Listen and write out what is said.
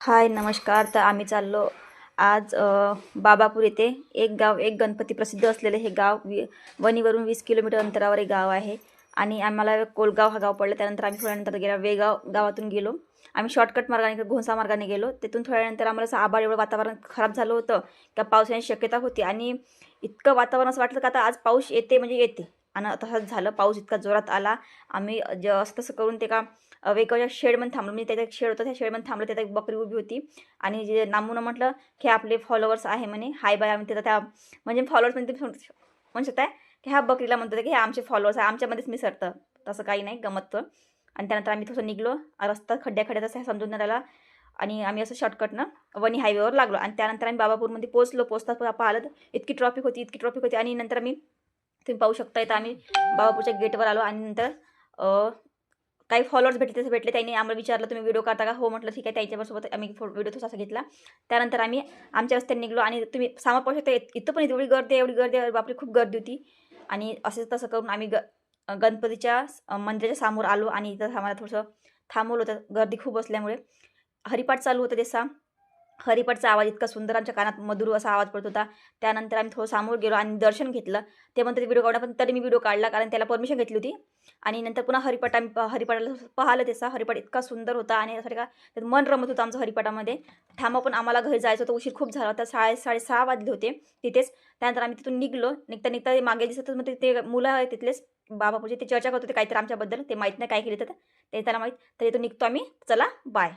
हाय नमस्कार. तर आम्ही चाललो आज बाबापूर येथे. एक गाव, एक गणपती प्रसिद्ध असलेले हे गाव वणीवरून 20 किलोमीटर अंतरावर एक गाव आहे. आणि आम्हाला कोलगाव हा गाव पडलं. त्यानंतर आम्ही थोड्यानंतर गेला वेगाव गावातून गेलो. आम्ही शॉर्टकट मार्गाने घोंसा मार्गाने गेलो. तिथून थोड्यानंतर आम्हाला असं आभाळ एवढं वातावरण खराब झालं होतं का पावसाची शक्यता होती. आणि इतकं वातावरण असं वाटलं का आता आज पाऊस येते म्हणजे येते. आणि तसंच झालं. पाऊस इतका जोरात आला. आम्ही असं तसं करून ते का वेगाच्या शेडमध्ये थांबलो. मी त्याचा एक शेड होता, त्या शेडमध्ये थांबलो. त्यात एक बकरी उभी होती. आणि जे नामूनं म्हटलं की आपले फॉलोअर्स आहे म्हणे, हाय बाय. आम्ही तिथं त्या म्हणजे फॉलोअर्स म्हणजे म्हणू शकताय की ह्या बकरीला म्हणतात की हे आमचे फॉलोअर्स आहे, आमच्यामध्येच मिसळतं. तसं काही नाही, गमततं. आणि त्यानंतर आम्ही थोडंसं निघलो. रस्ता खड्ड्यात असं समजून नाही राहिला. आणि आम्ही असं शॉर्टकटनं वणी हायवेवर लागलो. आणि त्यानंतर आम्ही बाबापूरमध्ये पोहोचलो. पोहोचता पाहिलं तर इतकी ट्रॉफिक होती, इतकी ट्रॉफिक होती. आणि नंतर आम्ही, तुम्ही पाहू शकता इथं, आम्ही बाबापूरच्या गेटवर आलो. आणि नंतर काही फॉलोअर्स भेटले, तसे भेटले. त्यांनी आम्हाला विचारलं, तुम्ही व्हिडिओ काढता का? हो म्हटलं, ठीक आहे. त्यांच्यासोबत आम्ही व्हिडिओ थोडासा घेतला. त्यानंतर आम्ही आमच्या रस्त्याने निघलो. आणि तुम्ही सामा पाहू शकता, इथं पण एवढी गर्दी आहे, एवढी गर्दी आहे, बापरे खूप गर्दी होती. आणि असं तसं करून आम्ही गणपतीच्या मंदिराच्या समोर आलो. आणि इथं आम्हाला थोडंसं थांबवलं होतं, गर्दी खूप असल्यामुळे. हरिपाठ चालू होतं त्याचा. हरिपाठचा आवाज इतका सुंदर आमच्या कानात मधुर असा आवाज पडत होता. त्यानंतर आम्ही थोडं समोर गेलो आणि दर्शन घेतलं. ते म्हणतात व्हिडिओ काढा, पण तरी मी व्हिडिओ काढला कारण त्याला परमिशन घेतली होती. आणि नंतर पुन्हा हरिपाठ आम्ही हरिपाठाला पाहिलं. त्याचा हरिपाठ इतका सुंदर होता आणि असं का त्यात मन रमत होतं आमचं हरिपाठामध्ये. थांबा, पण आम्हाला घरी जायचं होतं, उशीर खूप झाला होता. 6:30 वाजले होते तिथेच. त्यानंतर आम्ही तिथून निघलो. निघता निघता मागे दिसत मग ते मुलं आहे तिथलेच बाबापूरचे, ते चर्चा करत होते काहीतरी आमच्याबद्दल. ते माहीत नाही काय केलं तर ते त्याला माहीत. तर इथून निघतो आम्ही. चला बाय.